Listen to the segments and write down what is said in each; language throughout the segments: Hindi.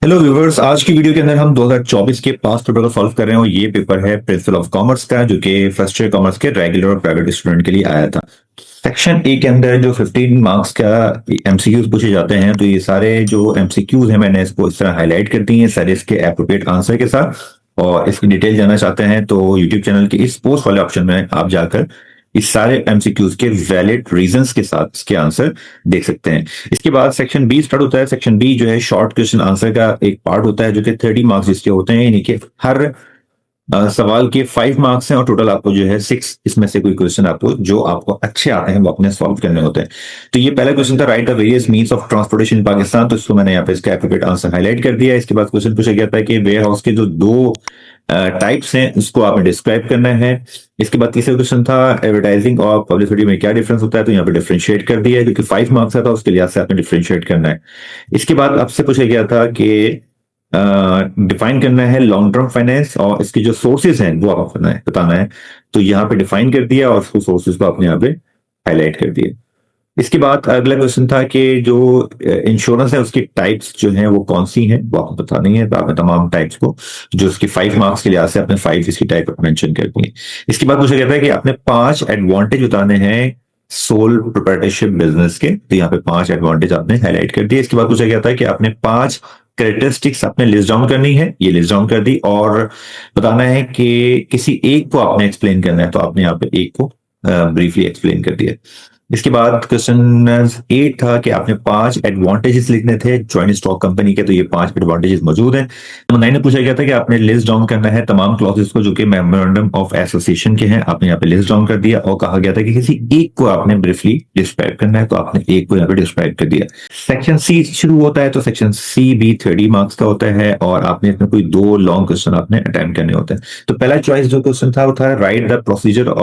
हेलो व्यूवर्स, आज की वीडियो के अंदर हम 2024 के पास्ट पेपर को सॉल्व कर रहे हैं और ये पेपर है प्रिंसिपल ऑफ कॉमर्स का, जो कि फर्स्ट ईयर कॉमर्स के रेगुलर और प्राइवेट स्टूडेंट के लिए आया था। सेक्शन ए के अंदर जो 15 मार्क्स का एमसीक्यूज पूछे जाते हैं, तो ये सारे जो एमसीक्यूज हैं मैंने इसको इस तरह हाईलाइट कर दी हैं सारे इसके एप्रोप्रिएट आंसर के साथ। और इसकी डिटेल जानना चाहते हैं तो यूट्यूब चैनल के इस पोस्ट वाले ऑप्शन में आप जाकर इस सारे एमसीक्यूज के वैलिड रीजंस के साथ इसके आंसर देख सकते हैं। इसके बाद सेक्शन बी स्टार्ट होता है। सेक्शन बी जो है शॉर्ट क्वेश्चन आंसर का एक पार्ट होता है, जो कि 30 मार्क्स इसके होते हैं, यानी कि हर सवाल के 5 मार्क्स हैं और टोटल आपको जो है 6 इसमें से कोई क्वेश्चन आपको जो आपको अच्छे आते हैं वो अपने सॉल्व करने होते हैं। तो ये पहला क्वेश्चन था, right the various means of transportation इन पाकिस्तान। तो इसको मैंने यहाँ पे इसका एप्रोप्रिएट आंसर हाईलाइट कर दिया है। इसके बाद क्वेश्चन पूछा गया था कि वेयर हाउस के जो दो टाइप्स हैं उसको आपने डिस्क्राइब करना है। इसके बाद तीसरा क्वेश्चन था, एडवर्टाइजिंग और पब्लिसिटी में क्या डिफरेंस होता है। तो यहाँ पे डिफरेंशिएट कर दिया है, क्योंकि 5 मार्क्स था उसके लिहाज से आपने डिफरेंशिएट करना है। इसके बाद आपसे पूछा गया था कि डिफाइन करना है लॉन्ग टर्म फाइनेंस और इसके जो सोर्सेज हैं वो आपको बताना है। तो यहाँ पे डिफाइन कर दिया और उसको सोर्सेज को आपने यहाँ पे हाईलाइट कर दिया। इसके बाद अगला क्वेश्चन था कि जो इंश्योरेंस है उसकी टाइप्स जो हैं वो कौन सी हैं, वो आपको बतानी है। तो आपने तमाम टाइप्स को जो उसकी 5 मार्क्स के लिहाज से आपने 5 इसकी टाइप मेंशन कर दी है। इसके बाद पूछा गया था कि आपने 5 एडवांटेज बताने हैं सोल प्रोप्राइटरशिप बिजनेस के। तो यहाँ पे 5 एडवांटेज आपने हाईलाइट कर दिए। इसके बाद पूछा गया था कि आपने 5 कैरेक्टरिस्टिक्स आपने लिस्ट डाउन करनी है, ये लिस्ट डाउन कर दी और बताना है कि किसी एक को आपने एक्सप्लेन करना है। तो आपने यहाँ पे एक को ब्रीफली एक्सप्लेन कर दिया। इसके बाद क्वेश्चन 8 था कि आपने 5 एडवांटेजेस लिखने थे ज्वाइंट स्टॉक कंपनी के। तो ये 5 एडवांटेजेस मौजूद हैं। नंबर 9 में पूछा गया था कि आपने लिस्ट डाउन करना है तमाम क्लॉजेस को जो कि मेमोरेंडम ऑफ एसोसिएशन के हैं। आपने यहाँ पे लिस्ट डाउन कर दिया और कहा गया था कि किसी एक को आपने ब्रीफली डिस्क्राइब करना है। तो आपने एक को यहाँ पे डिस्क्राइब कर दिया। सेक्शन सी शुरू होता है, तो सेक्शन सी भी 30 मार्क्स का होता है और आपने इसमें कोई 2 लॉन्ग क्वेश्चन आपने अटेम्प्ट करने होते हैं। तो पहला चॉइस जो क्वेश्चन था वो था, right the procedure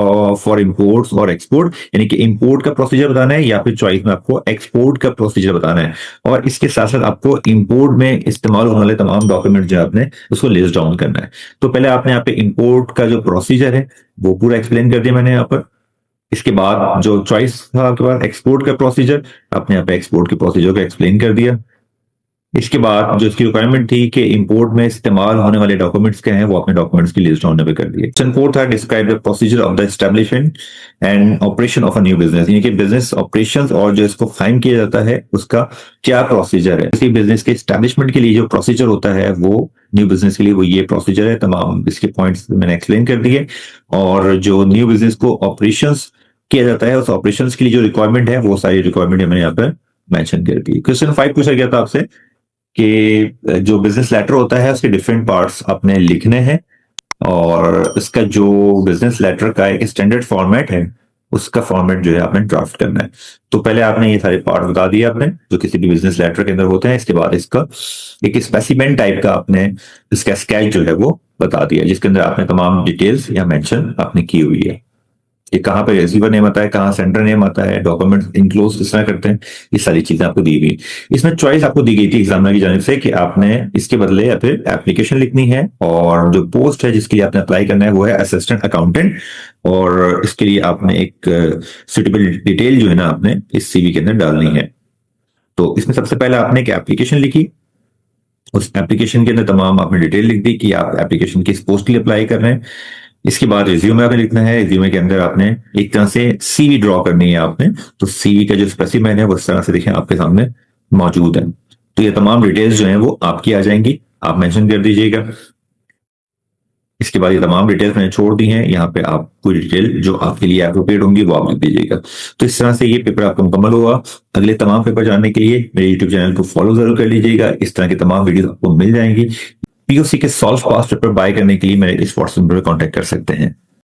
for imports और एक्सपोर्ट, यानी कि इम्पोर्ट का प्रोसीजर बताना है या फिर चॉइस में आपको एक्सपोर्ट का प्रोसीजर बताना है। और इसके साथ साथ आपको इंपोर्ट में इस्तेमाल होने वाले तमाम डॉक्यूमेंट जो आपने उसको लिस्ट डाउन करना है। तो पहले आपने यहाँ पे इंपोर्ट का जो प्रोसीजर है वो पूरा एक्सप्लेन कर दिया मैंने यहाँ पर। इसके बाद जो चॉइस था आपके पास एक्सपोर्ट का प्रोसीजर, आपने यहाँ पे एक्सपोर्ट के प्रोसीजर को एक्सप्लेन कर दिया। इसके बाद जो इसकी रिक्वायरमेंट थी कि इंपोर्ट में इस्तेमाल होने वाले डॉक्यूमेंट्स क्या हैं, वो अपने डॉक्यूमेंट्स की लिस्ट डाउन पे कर दिए। क्वेश्चन 4 था, describe the procedure of the establishment and operation of a new business, यानी कि बिजनेस ऑपरेशंस और जो इसको कायम किया जाता है उसका क्या प्रोसीजर है। किसी बिजनेस के एस्टेब्लिशमेंट के लिए जो प्रोसीजर होता है वो न्यू बिजनेस के लिए वो ये प्रोसीजर है। तमाम इसके पॉइंट्स मैंने एक्सप्लेन कर दिए। और जो न्यू बिजनेस को ऑपरेशंस किया जाता है उस ऑपरेशंस के लिए जो रिक्वायरमेंट है वो सारी रिक्वायरमेंट मैंने यहाँ पर मेंशन कर दी। क्वेश्चन 5 पूछा गया था आपसे कि जो बिजनेस लेटर होता है उसके डिफरेंट पार्ट्स आपने लिखने हैं और इसका जो बिजनेस लेटर का एक स्टैंडर्ड फॉर्मेट है उसका फॉर्मेट जो है आपने ड्राफ्ट करना है। तो पहले आपने ये सारे पार्ट बता दिए आपने जो किसी भी बिजनेस लेटर के अंदर होते हैं। इसके बाद इसका एक स्पेसिमेन टाइप का आपने इसका स्केच जो है वो बता दिया, जिसके अंदर आपने तमाम डिटेल्स या मेंशन आपने की हुई है। ये कहाँ पे रिसीवर नेम आता है, कहाँ सेंडर नेम आता है, डॉक्यूमेंट इनक्लोज किस तरह करते हैं, ये सारी चीजें आपको दी गई। इसमें चॉइस आपको दी गई थी एग्जामिनर की जानिब से कि आपने इसके बदले या फिर एप्लीकेशन लिखनी है और जो पोस्ट है जिसके लिए आपने अप्लाई करना है वो है असिस्टेंट अकाउंटेंट। और इसके लिए आपने एक सुटेबल डिटेल जो है ना आपने इस सीवी के अंदर डालनी है। तो इसमें सबसे पहले आपने एक एप्लीकेशन लिखी, उस एप्लीकेशन के अंदर तमाम आपने डिटेल लिख दी कि आप एप्लीकेशन किस पोस्ट के लिए अप्लाई कर रहे हैं। इसके बाद रिज्यूमे आपने लिखना है। रिज्यूमे के अंदर आपने एक तरह से सीवी ड्रॉ करनी है आपने। तो सीवी का जो स्पेसिमेन है वो इस तरह से देखें आपके सामने मौजूद है। तो ये तमाम डिटेल्स जो हैं वो आपकी आ जाएंगी, आप मेंशन कर दीजिएगा। इसके बाद ये तमाम डिटेल्स मैंने छोड़ दी हैं, यहाँ पे आप कोई डिटेल जो आपके लिए एप्रोप्रिएट होंगी वो आप लिख दीजिएगा। तो इस तरह से ये पेपर आपका मुकम्मल हुआ। अगले तमाम पेपर जानने के लिए मेरे यूट्यूब चैनल को फॉलो जरूर कर लीजिएगा। इस तरह की तमाम वीडियो आपको मिल जाएंगी। पीओसी के सॉल्व पास्ट पेपर बाय करने के लिए मेरे इस व्हाट्सएप पर कॉन्टेक्ट कर सकते हैं।